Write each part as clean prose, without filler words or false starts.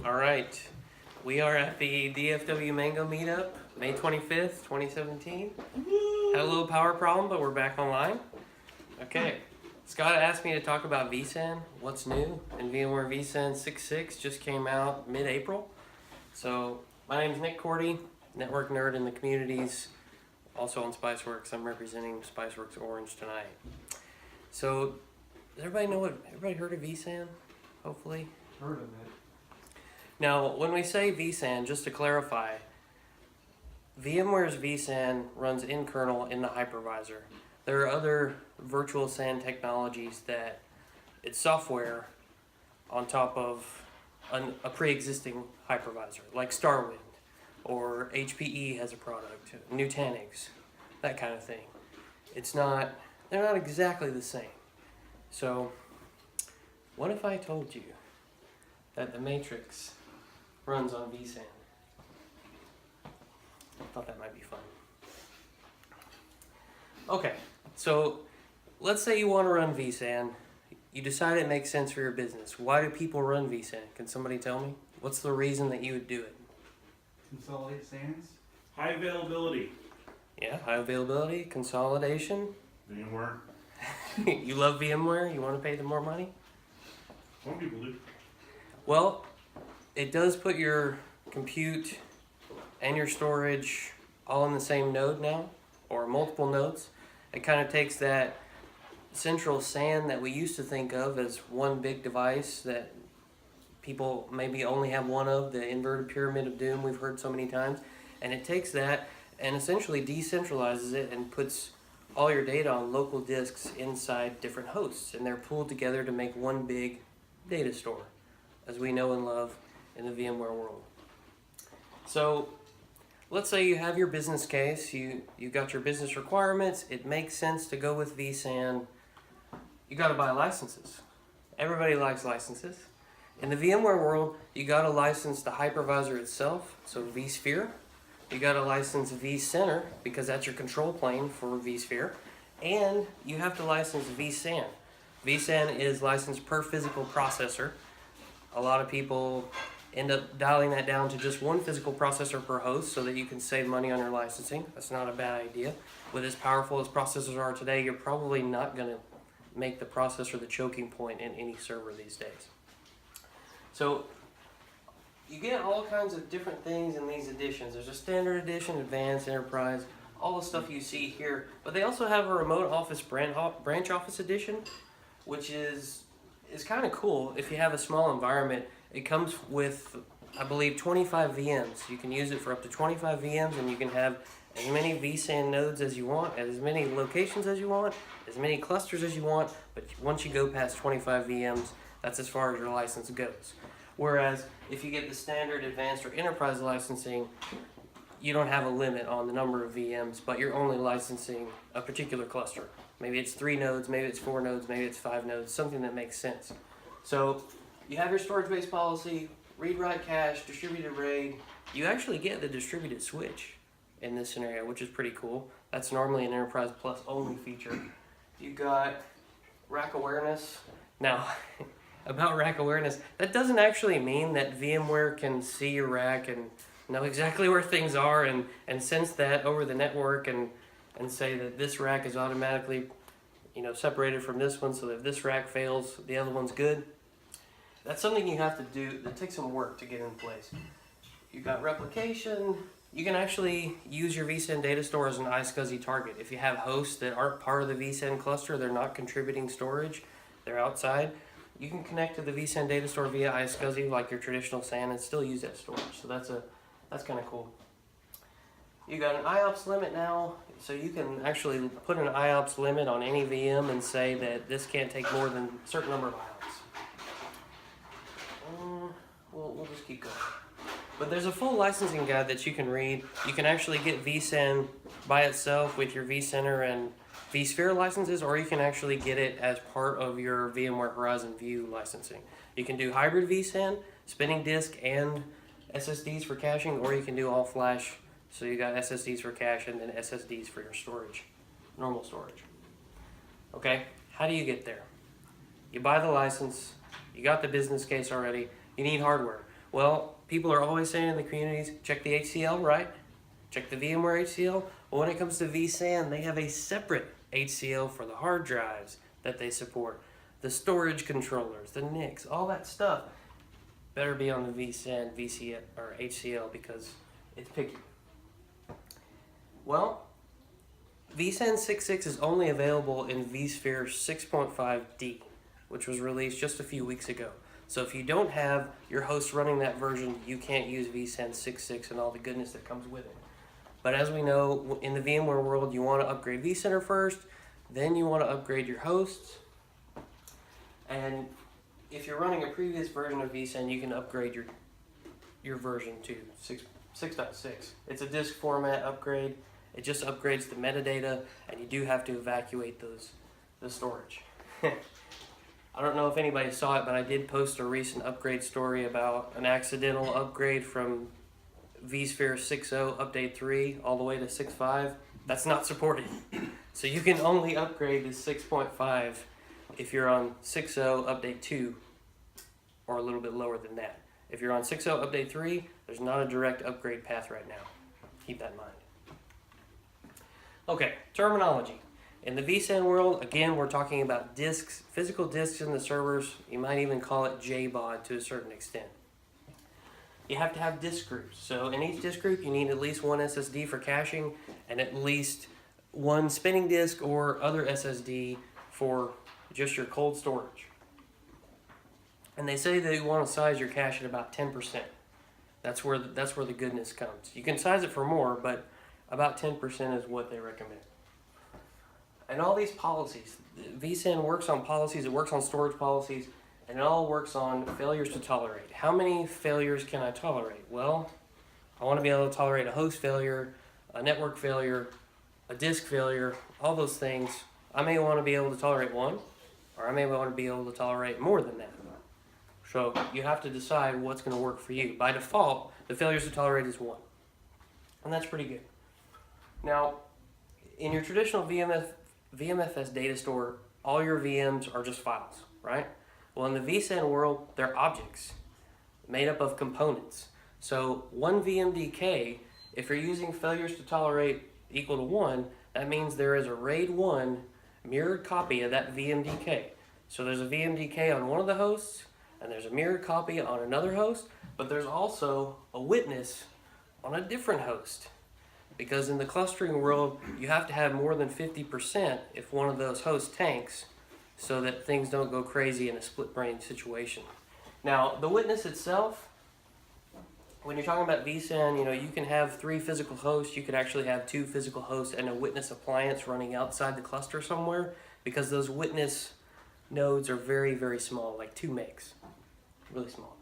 All right, we are at the DFW Mango Meetup, May 25th, 2017. Had a little power problem, but we're back online. Okay, Scott asked me to talk about VSAN, what's new, and VMware VSAN 6.6 just came out mid-April. So, my name is Nick Korte, network nerd in the communities, also on Spiceworks. I'm representing Spiceworks Orange tonight. So, does everybody heard of VSAN, hopefully? Heard of it. Now, when we say VSAN, just to clarify, VMware's VSAN runs in kernel in the hypervisor. There are other virtual SAN technologies that it's software on top of a pre-existing hypervisor, like Starwind, or HPE has a product, Nutanix, that kind of thing. They're not exactly the same. So, what if I told you that the Matrix runs on VSAN? I thought that might be fun. Okay, so let's say you want to run VSAN. You decide it makes sense for your business. Why do people run VSAN? Can somebody tell me? What's the reason that you would do it? Consolidate SANs. High availability. Yeah, high availability, consolidation. VMware. You love VMware? You want to pay them more money? Some people do. Well, it does put your compute and your storage all in the same node now, or multiple nodes. It kind of takes that central SAN that we used to think of as one big device that people maybe only have one of, the inverted pyramid of doom we've heard so many times, and it takes that and essentially decentralizes it and puts all your data on local disks inside different hosts, and they're pooled together to make one big data store, as we know and love in the VMware world. So let's say you have your business case, you got your business requirements, it makes sense to go with vSAN. You got to buy licenses. Everybody likes licenses. In the VMware world, you got to license the hypervisor itself, so vSphere. You got to license vCenter because that's your control plane for vSphere, and you have to license vSAN. vSAN is licensed per physical processor. A lot of people end up dialing that down to just one physical processor per host so that you can save money on your licensing. That's not a bad idea. With as powerful as processors are today, you're probably not going to make the processor the choking point in any server these days. So you get all kinds of different things in these editions. There's a standard edition, advanced, enterprise, all the stuff you see here. But they also have a remote office branch office edition, which is kind of cool if you have a small environment. It comes with, I believe, 25 VMs. You can use it for up to 25 VMs, and you can have as many vSAN nodes as you want, at as many locations as you want, as many clusters as you want, but once you go past 25 VMs, that's as far as your license goes. Whereas, if you get the standard, advanced, or enterprise licensing, you don't have a limit on the number of VMs, but you're only licensing a particular cluster. Maybe it's 3 nodes, maybe it's 4 nodes, maybe it's 5 nodes, something that makes sense. So, you have your storage-based policy, read-write cache, distributed RAID. You actually get the distributed switch in this scenario, which is pretty cool. That's normally an Enterprise Plus only feature. You got rack awareness. Now, about rack awareness, that doesn't actually mean that VMware can see your rack and know exactly where things are and sense that over the network and say that this rack is automatically separated from this one, so that if this rack fails, the other one's good. That's something you have to do that takes some work to get in place. You've got replication. You can actually use your vSAN data store as an iSCSI target. If you have hosts that aren't part of the vSAN cluster, they're not contributing storage, they're outside, you can connect to the vSAN data store via iSCSI like your traditional SAN and still use that storage. So that's kind of cool. You got an IOPS limit now, so you can actually put an IOPS limit on any VM and say that this can't take more than a certain number of IOPS. We'll just keep going. But there's a full licensing guide that you can read. You can actually get vSAN by itself with your vCenter and vSphere licenses, or you can actually get it as part of your VMware Horizon View licensing. You can do hybrid vSAN, spinning disk and SSDs for caching, or you can do all flash. So you got SSDs for cache and then SSDs for your storage, normal storage. Okay, how do you get there? You buy the license, you got the business case already, you need hardware. Well, people are always saying in the communities, check the HCL, right? Check the VMware HCL. Well, when it comes to VSAN, they have a separate HCL for the hard drives that they support, the storage controllers, the NICs, all that stuff. Better be on the VSAN, VCL, or HCL because it's picky. Well, VSAN 6.6 is only available in vSphere 6.5D, which was released just a few weeks ago. So if you don't have your host running that version, you can't use VSAN 6.6 and all the goodness that comes with it. But as we know, in the VMware world, you want to upgrade vCenter first, then you want to upgrade your hosts. And if you're running a previous version of vSAN, you can upgrade your version to 6.6. It's a disk format upgrade. It just upgrades the metadata, and you do have to evacuate the storage. I don't know if anybody saw it, but I did post a recent upgrade story about an accidental upgrade from vSphere 6.0 Update 3 all the way to 6.5. That's not supported. So you can only upgrade to 6.5 if you're on 6.0 Update 2 or a little bit lower than that. If you're on 6.0 Update 3, there's not a direct upgrade path right now. Keep that in mind. Okay, terminology. In the vSAN world, again, we're talking about disks, physical disks in the servers. You might even call it JBOD to a certain extent. You have to have disk groups. So in each disk group, you need at least one SSD for caching and at least one spinning disk or other SSD for just your cold storage. And they say that you want to size your cache at about 10%. That's where the goodness comes. You can size it for more, but about 10% is what they recommend. And all these policies, vSAN works on policies, it works on storage policies, and it all works on failures to tolerate. How many failures can I tolerate? Well, I want to be able to tolerate a host failure, a network failure, a disk failure, all those things. I may want to be able to tolerate one, or I may want to be able to tolerate more than that. So you have to decide what's going to work for you. By default, the failures to tolerate is 1. And that's pretty good. Now, in your traditional VMFS data store, all your VMs are just files, right? Well, in the vSAN world, they're objects made up of components. So one VMDK, if you're using failures to tolerate equal to 1, that means there is a RAID 1 mirrored copy of that VMDK. So there's a VMDK on one of the hosts, and there's a mirrored copy on another host, but there's also a witness on a different host. Because in the clustering world, you have to have more than 50% if one of those hosts tanks so that things don't go crazy in a split brain situation. Now, the witness itself, when you're talking about vSAN, you can have 3 physical hosts. You could actually have 2 physical hosts and a witness appliance running outside the cluster somewhere because those witness nodes are very, very small, like 2 megs. Really small.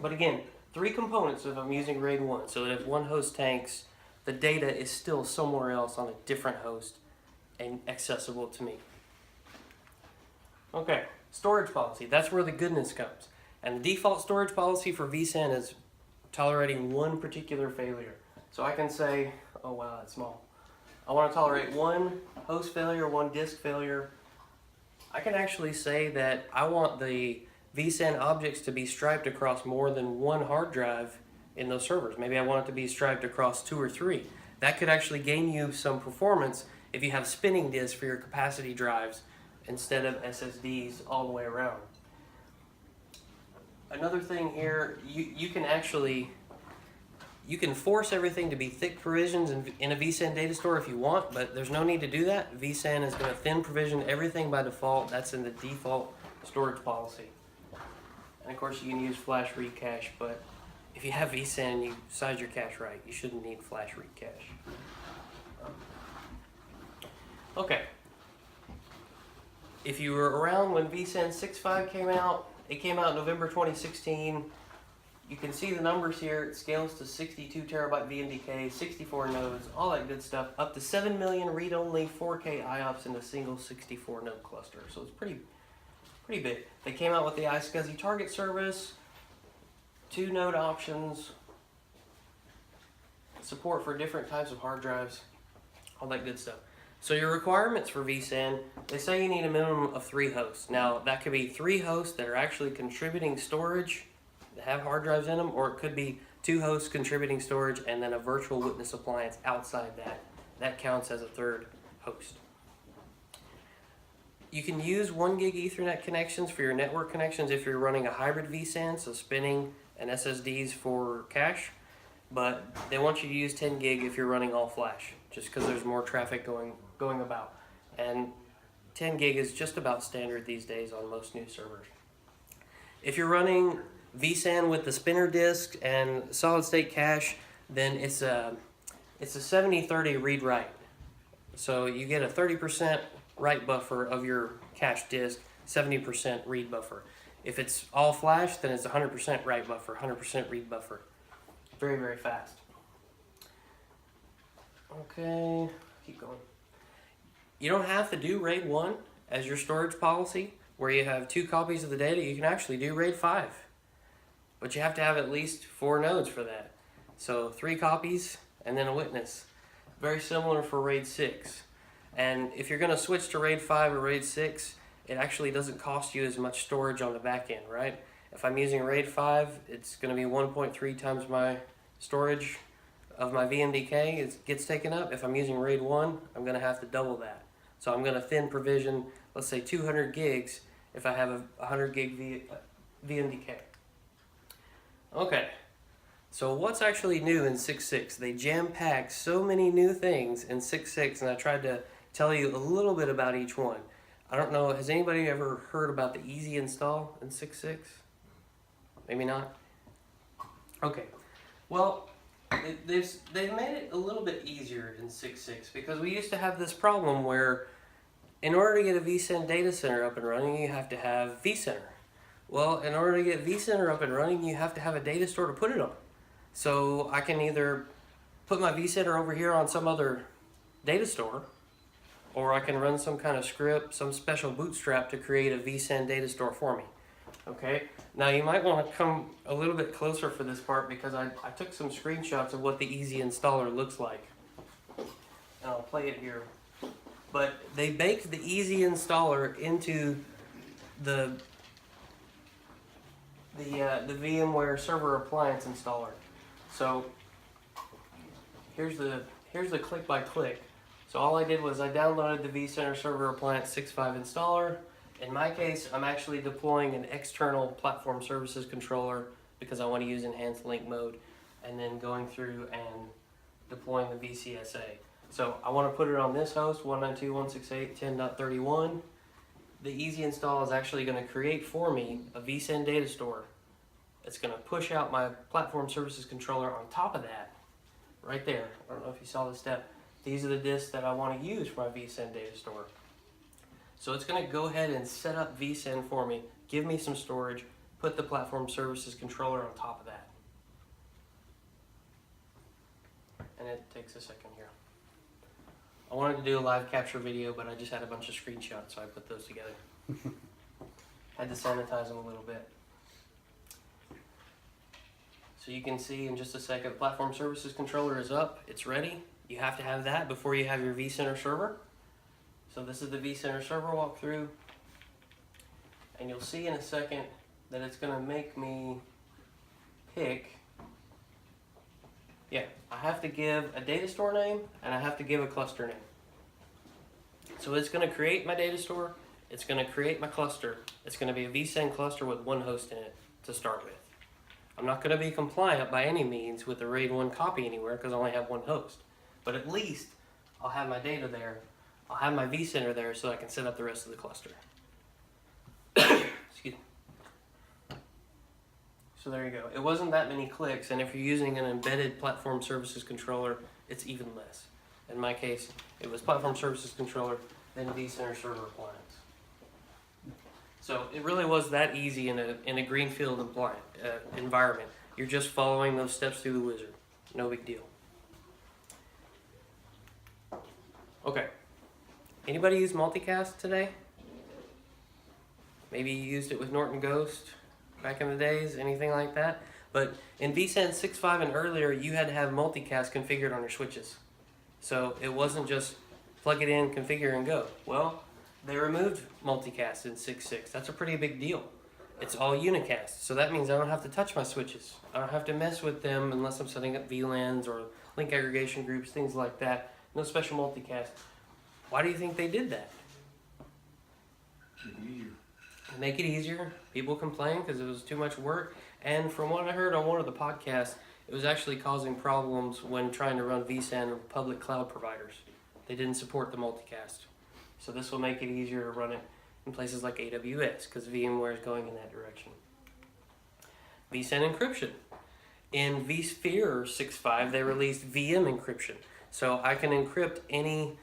But again, 3 components if I'm using RAID 1, so that if one host tanks, the data is still somewhere else on a different host and accessible to me. Okay, storage policy. That's where the goodness comes. And the default storage policy for vSAN is tolerating one particular failure. So I can say, oh wow, that's small. I want to tolerate 1 host failure, 1 disk failure. I can actually say that I want the vSAN objects to be striped across more than 1 hard drive in those servers. Maybe I want it to be striped across 2 or 3. That could actually gain you some performance if you have spinning disks for your capacity drives instead of SSDs all the way around. Another thing here, you can force everything to be thick provisions in a vSAN data store if you want, but there's no need to do that. vSAN is going to thin provision everything by default. That's in the default storage policy. And of course you can use flash read cache, but if you have vSAN, you size your cache right. You shouldn't need flash read cache. Okay. If you were around when vSAN 6.5 came out, it came out in November 2016. You can see the numbers here. It scales to 62 terabyte VMDK, 64 nodes, all that good stuff. Up to 7 million read-only 4K IOPS in a single 64 node cluster. So it's pretty big. They came out with the iSCSI target service, 2 node options, support for different types of hard drives, all that good stuff. So your requirements for vSAN, they say you need a minimum of 3 hosts. Now that could be 3 hosts that are actually contributing storage that have hard drives in them, or it could be 2 hosts contributing storage and then a virtual witness appliance outside that. That counts as a third host. You can use 1 gig Ethernet connections for your network connections if you're running a hybrid VSAN, so spinning and SSDs for cache, but they want you to use 10 gig if you're running all flash, just because there's more traffic going about. And 10 gig is just about standard these days on most new servers. If you're running VSAN with the spinner disk and solid state cache, then it's a 70-30 read-write. So you get a 30% write buffer of your cache disk, 70% read buffer. If it's all flash, then it's 100% write buffer, 100% read buffer. Very, very fast. Okay, keep going. You don't have to do RAID 1 as your storage policy, where you have 2 copies of the data. You can actually do RAID 5, but you have to have at least 4 nodes for that. So 3 copies and then a witness. Very similar for RAID 6. And if you're going to switch to RAID 5 or RAID 6, it actually doesn't cost you as much storage on the back end, right? If I'm using RAID 5, it's going to be 1.3 times my storage of my VMDK. It gets taken up. If I'm using RAID 1, I'm going to have to double that. So I'm going to thin provision, let's say 200 gigs if I have a 100 gig VMDK. Okay, so what's actually new in 6.6? They jam-packed so many new things in 6.6, and I tried to tell you a little bit about each one. I don't know, has anybody ever heard about the easy install in 6.6? Maybe not? Okay, well, they've made it a little bit easier in 6.6 because we used to have this problem where in order to get a vSAN data center up and running, you have to have vCenter. Well, in order to get vCenter up and running, you have to have a data store to put it on. So I can either put my vCenter over here on some other data store, or I can run some kind of script, some special bootstrap to create a vSAN data store for me. Okay, now you might want to come a little bit closer for this part because I took some screenshots of what the easy installer looks like. And I'll play it here. But they baked the easy installer into the VMware server appliance installer. So here's the click by click. So all I did was I downloaded the vCenter server appliance 6.5 installer. In my case, I'm actually deploying an external platform services controller because I want to use enhanced link mode, and then going through and deploying the VCSA. So I want to put it on this host, 192.168.10.31. The easy install is actually going to create for me a vSAN data store. It's going to push out my platform services controller on top of that, right there. I don't know if you saw the step. These are the disks that I want to use for my vSAN data store. So it's going to go ahead and set up vSAN for me, give me some storage, put the platform services controller on top of that. And it takes a second here. I wanted to do a live capture video, but I just had a bunch of screenshots, so I put those together. Had to sanitize them a little bit. So you can see in just a second, the platform services controller is up, it's ready. You have to have that before you have your vCenter server. So this is the vCenter server walkthrough, and you'll see in a second that it's going to make me pick. Yeah, I have to give a data store name and I have to give a cluster name. So it's going to create my data store, it's going to create my cluster. It's going to be a vSAN cluster with 1 host in it to start with. I'm not going to be compliant by any means with the RAID 1 copy anywhere because I only have 1 host. But at least I'll have my data there. I'll have my vCenter there so I can set up the rest of the cluster. Excuse me. So there you go. It wasn't that many clicks, and if you're using an embedded platform services controller, it's even less. In my case, it was platform services controller, then vCenter server appliance. So it really was that easy in a greenfield environment. You're just following those steps through the wizard. No big deal. Okay. Anybody use multicast today? Maybe you used it with Norton Ghost back in the days, anything like that? But in VSAN 6.5 and earlier, you had to have multicast configured on your switches. So it wasn't just plug it in, configure, and go. Well, they removed multicast in 6.6. That's a pretty big deal. It's all unicast, so that means I don't have to touch my switches. I don't have to mess with them unless I'm setting up VLANs or link aggregation groups, things like that. No special multicast. Why do you think they did that? Make it easier. People complain because it was too much work. And from what I heard on one of the podcasts, it was actually causing problems when trying to run VSAN with public cloud providers. They didn't support the multicast. So this will make it easier to run it in places like AWS because VMware is going in that direction. VSAN encryption. In vSphere 6.5, they released VM encryption. So I can encrypt any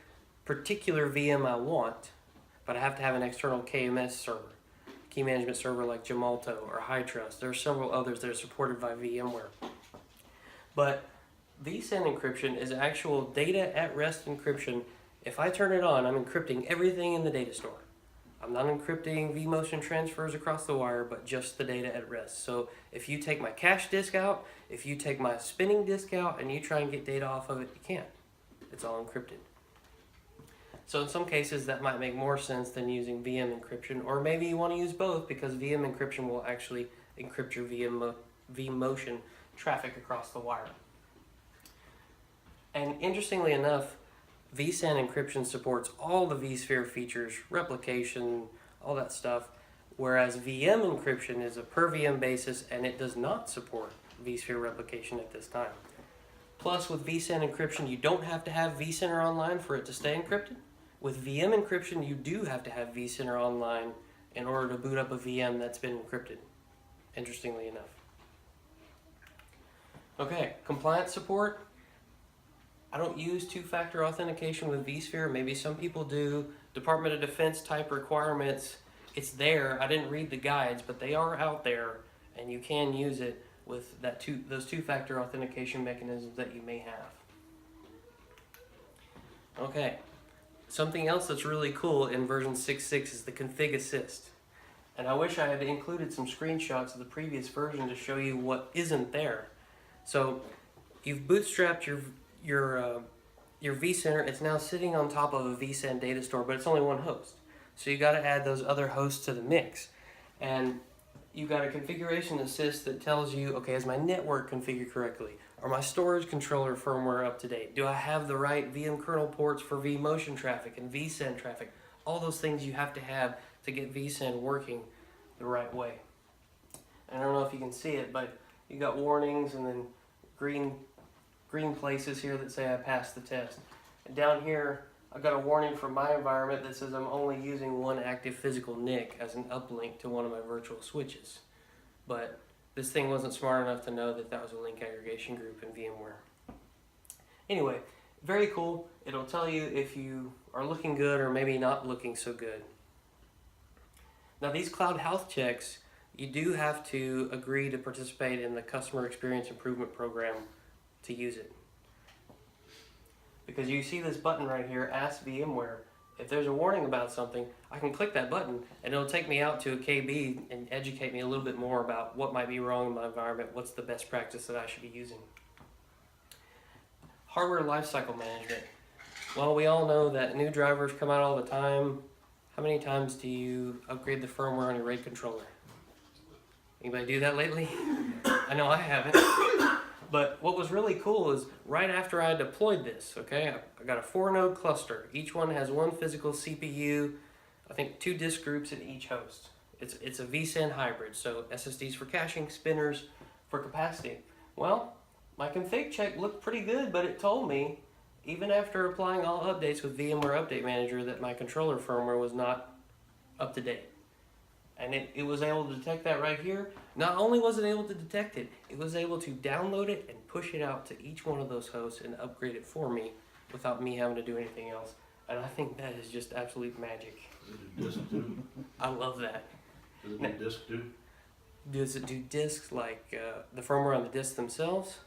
particular VM I want, but I have to have an external KMS server, key management server like Gemalto or HighTrust. There are several others that are supported by VMware. But VSAN encryption is actual data at rest encryption. If I turn it on, I'm encrypting everything in the data store. I'm not encrypting vMotion transfers across the wire, but just the data at rest. So if you take my cache disk out, if you take my spinning disk out, and you try and get data off of it, you can't. It's all encrypted. So in some cases, that might make more sense than using VM encryption, or maybe you want to use both because VM encryption will actually encrypt your vMotion traffic across the wire. And interestingly enough, VSAN encryption supports all the vSphere features, replication, all that stuff, whereas VM encryption is a per VM basis and it does not support vSphere replication at this time. Plus, with VSAN encryption, you don't have to have vCenter online for it to stay encrypted. With VM encryption, you do have to have vCenter online in order to boot up a VM that's been encrypted, interestingly enough. Okay, compliance support. I don't use two-factor authentication with vSphere. Maybe some people do. Department of Defense type requirements. It's there. I didn't read the guides, but they are out there, and you can use it with those two-factor authentication mechanisms that you may have. Okay, something else that's really cool in version 6.6 is the config assist. And I wish I had included some screenshots of the previous version to show you what isn't there. So you've bootstrapped your vCenter. It's now sitting on top of a vSAN data store, but it's only one host. So you got to add those other hosts to the mix. And you got a configuration assist that tells you, okay, is my network configured correctly? Are my storage controller firmware up to date? Do I have the right VM kernel ports for vMotion traffic and vSAN traffic? All those things you have to get vSAN working the right way. And I don't know if you can see it, but you got warnings and then green places here that say I passed the test. And down here, I've got a warning from my environment that says I'm only using one active physical NIC as an uplink to one of my virtual switches. But this thing wasn't smart enough to know that that was a link aggregation group in VMware. Anyway, very cool. It'll tell you if you are looking good or maybe not looking so good. Now these cloud health checks, you do have to agree to participate in the Customer Experience Improvement Program to use it. Because you see this button right here, Ask VMware. If there's a warning about something, I can click that button and it'll take me out to a KB and educate me a little bit more about what might be wrong in my environment, what's the best practice that I should be using. Hardware lifecycle management. Well, we all know that new drivers come out all the time. How many times do you upgrade the firmware on your RAID controller? Anybody do that lately? I know I haven't. But what was really cool is right after I deployed this, okay, I got a 4-node cluster. Each one has one physical CPU, I think 2 disk groups in each host. It's a VSAN hybrid, so SSDs for caching, spinners for capacity. Well, my config check looked pretty good, but it told me, even after applying all updates with VMware Update Manager, that my controller firmware was not up to date. And it was able to detect that right here. Not only was it able to detect it, it was able to download it and push it out to each one of those hosts and upgrade it for me without me having to do anything else. And I think that is just absolute magic. Does it do disk too? I love that. Does it do disk too? Does it do disks like the firmware on the disks themselves?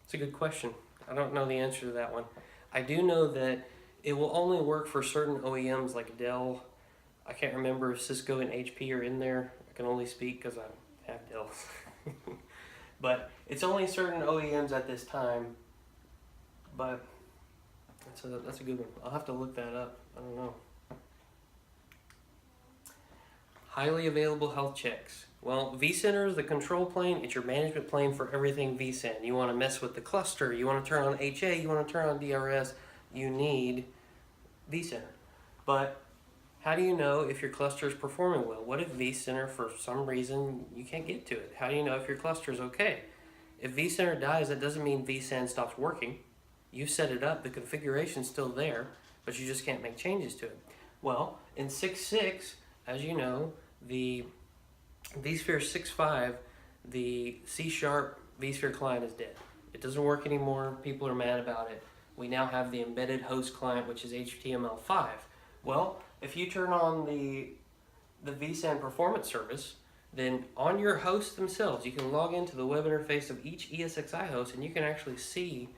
It's a good question. I don't know the answer to that one. I do know that it will only work for certain OEMs like Dell. I can't remember if Cisco and HP are in there. I can only speak because I have Dell. But it's only certain OEMs at this time. But that's a good one. I'll have to look that up. I don't know. Highly available health checks. Well, vCenter is the control plane. It's your management plane for everything vSAN. You want to mess with the cluster. You want to turn on HA. You want to turn on DRS. You need vCenter. But how do you know if your cluster is performing well? What if vCenter, for some reason, you can't get to it? How do you know if your cluster is okay? If vCenter dies, that doesn't mean vSAN stops working. You set it up. The configuration's still there, but you just can't make changes to it. Well, in 6.6, as you know, the vSphere 6.5, the C# vSphere client is dead. It doesn't work anymore. People are mad about it. We now have the embedded host client, which is HTML5. Well, if you turn on the vSAN performance service, then on your hosts themselves, you can log into the web interface of each ESXi host, and you can actually see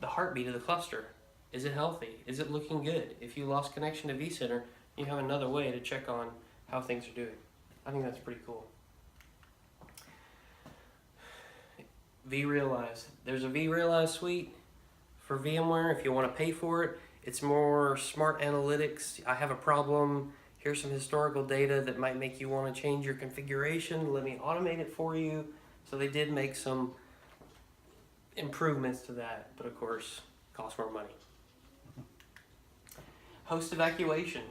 the heartbeat of the cluster. Is it healthy? Is it looking good? If you lost connection to vCenter, you have another way to check on how things are doing. I think that's pretty cool. vRealize. There's a vRealize suite for VMware if you want to pay for it. It's more smart analytics. I have a problem. Here's some historical data that might make you want to change your configuration. Let me automate it for you. So they did make some improvements to that, but of course, costs more money. Host evacuation.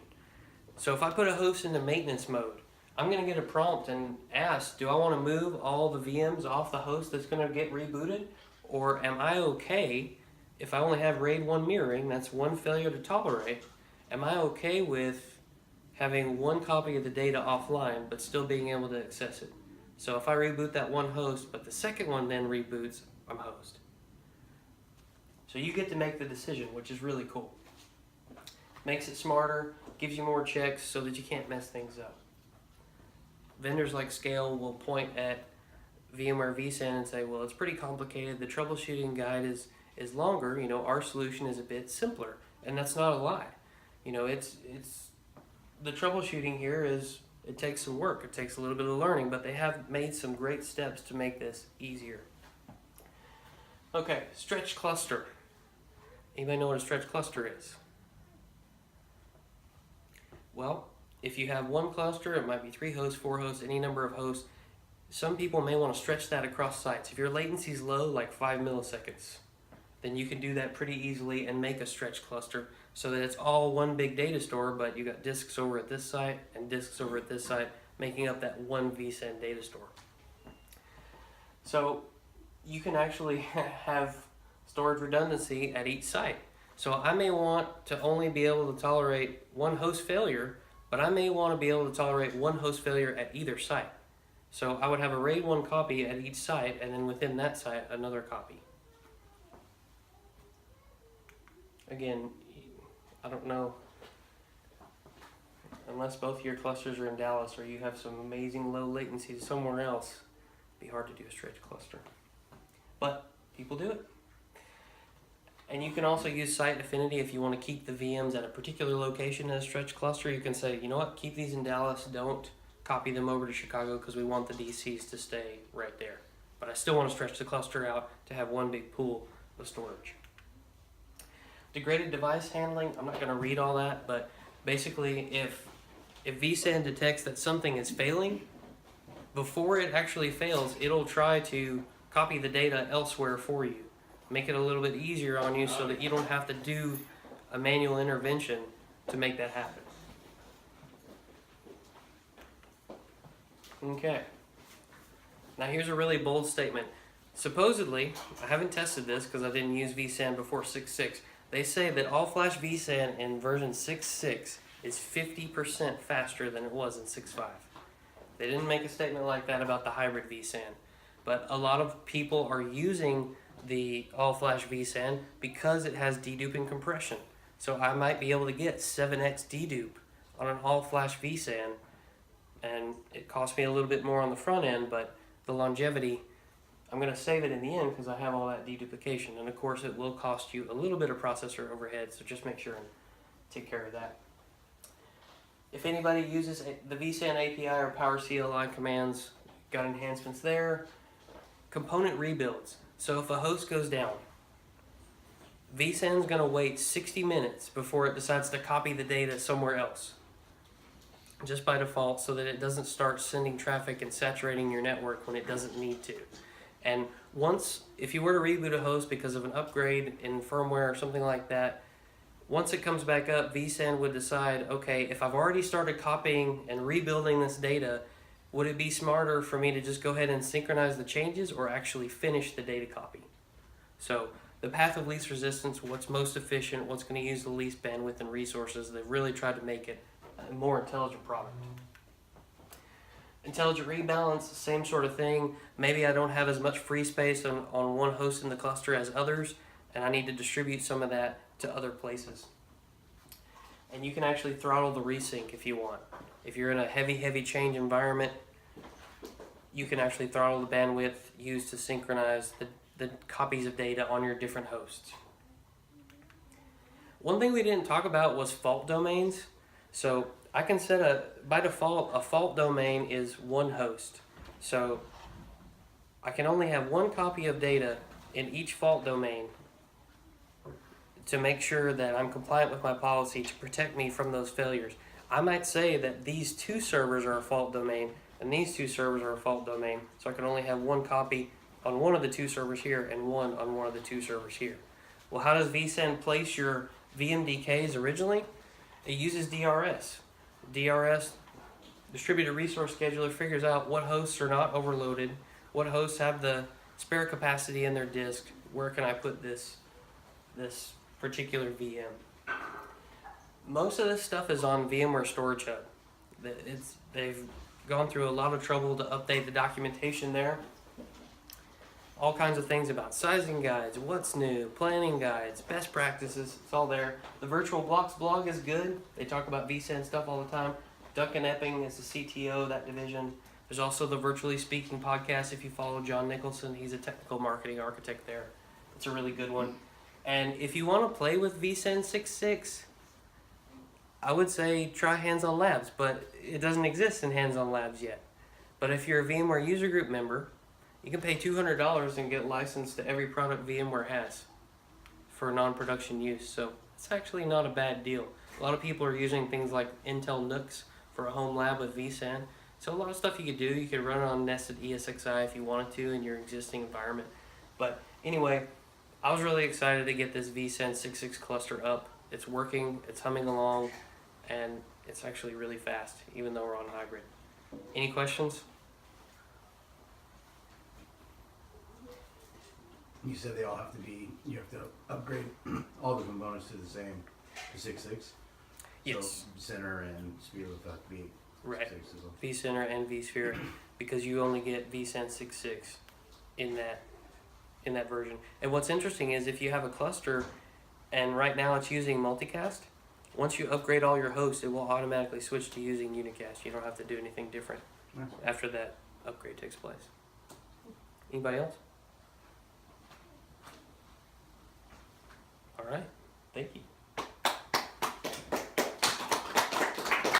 So if I put a host into maintenance mode, I'm going to get a prompt and ask, do I want to move all the VMs off the host that's going to get rebooted? Or am I okay if I only have RAID 1 mirroring, that's one failure to tolerate, am I okay with having one copy of the data offline but still being able to access it? So if I reboot that one host, but the second one then reboots, I'm host. So you get to make the decision, which is really cool. Makes it smarter, gives you more checks so that you can't mess things up. Vendors like Scale will point at VMware vSAN and say, well, it's pretty complicated. The troubleshooting guide is longer. You know, our solution is a bit simpler, and that's not a lie. You know, it's the troubleshooting here is, it takes some work. It takes a little bit of learning, but they have made some great steps to make this easier. Okay, stretch cluster. Anybody know what a stretch cluster is? Well, if you have one cluster, it might be 3 hosts, 4 hosts, any number of hosts. Some people may want to stretch that across sites. If your latency is low, like 5 milliseconds, then you can do that pretty easily and make a stretch cluster so that it's all one big data store, but you got disks over at this site and disks over at this site, making up that one vSAN data store. So you can actually have storage redundancy at each site. So I may want to only be able to tolerate one host failure, but I may want to be able to tolerate one host failure at either site. So I would have a RAID 1 copy at each site, and then within that site, another copy. Again, I don't know, unless both of your clusters are in Dallas or you have some amazing low latency somewhere else, it'd be hard to do a stretch cluster. But people do it. And you can also use site affinity if you want to keep the VMs at a particular location in a stretch cluster. You can say, you know what, keep these in Dallas, don't copy them over to Chicago because we want the DCs to stay right there. But I still want to stretch the cluster out to have one big pool of storage. Degraded device handling, I'm not going to read all that, but basically if vSAN detects that something is failing, before it actually fails, it'll try to copy the data elsewhere for you. Make it a little bit easier on you so that you don't have to do a manual intervention to make that happen. Okay. Now here's a really bold statement. Supposedly, I haven't tested this because I didn't use vSAN before 6.6. They say that all-flash vSAN in version 6.6 is 50% faster than it was in 6.5. They didn't make a statement like that about the hybrid vSAN, but a lot of people are using the all-flash vSAN because it has deduping compression. So I might be able to get 7x dedupe on an all-flash vSAN, and it costs me a little bit more on the front end, but the longevity, I'm going to save it in the end because I have all that deduplication, and of course it will cost you a little bit of processor overhead, so just make sure and take care of that. If anybody uses the vSAN API or Power CLI commands, got enhancements there. Component rebuilds. So if a host goes down, vSAN's going to wait 60 minutes before it decides to copy the data somewhere else. just by default, so that it doesn't start sending traffic and saturating your network when it doesn't need to. And once, if you were to reboot a host because of an upgrade in firmware or something like that, once it comes back up, VSAN would decide, okay, if I've already started copying and rebuilding this data, would it be smarter for me to just go ahead and synchronize the changes or actually finish the data copy? So the path of least resistance, what's most efficient, what's going to use the least bandwidth and resources, they've really tried to make it a more intelligent product. Intelligent rebalance, same sort of thing. Maybe I don't have as much free space on one host in the cluster as others, and I need to distribute some of that to other places. And you can actually throttle the resync if you want. If you're in a heavy change environment, you can actually throttle the bandwidth used to synchronize the copies of data on your different hosts. One thing we didn't talk about was fault domains. So I can set by default, a fault domain is one host. So I can only have one copy of data in each fault domain to make sure that I'm compliant with my policy to protect me from those failures. I might say that these two servers are a fault domain and these two servers are a fault domain, so I can only have one copy on one of the two servers here and one on one of the two servers here. Well, how does vSAN place your VMDKs originally? It uses DRS. DRS, Distributed Resource Scheduler, figures out what hosts are not overloaded, what hosts have the spare capacity in their disk, where can I put this particular VM. Most of this stuff is on VMware Storage Hub. They've gone through a lot of trouble to update the documentation there. All kinds of things about sizing guides, what's new, planning guides, best practices, it's all there. The Virtual Blocks blog is good. They talk about vSAN stuff all the time. Duncan Epping is the CTO of that division. There's also the Virtually Speaking podcast if you follow John Nicholson. He's a technical marketing architect there. It's a really good one. And if you want to play with VSAN 6.6, I would say try Hands-On Labs, but it doesn't exist in Hands-On Labs yet. But if you're a VMware user group member, you can pay $200 and get licensed to every product VMware has for non-production use. So it's actually not a bad deal. A lot of people are using things like Intel NUCs for a home lab with vSAN. So a lot of stuff you could do. You could run it on nested ESXi if you wanted to in your existing environment. But anyway, I was really excited to get this VSAN 6.6 cluster up. It's working, it's humming along, and it's actually really fast, even though we're on hybrid. Any questions? You said they all have to be, you have to upgrade all the components to the same, to 6.6? Yes. So center and sphere would have to be Right. 6 as well. vCenter and vSphere, because you only get vSAN 6.6 in that version. And what's interesting is if you have a cluster and right now it's using multicast, once you upgrade all your hosts, it will automatically switch to using unicast. You don't have to do anything different Nice. after that upgrade takes place. Anybody else? All right. Thank you.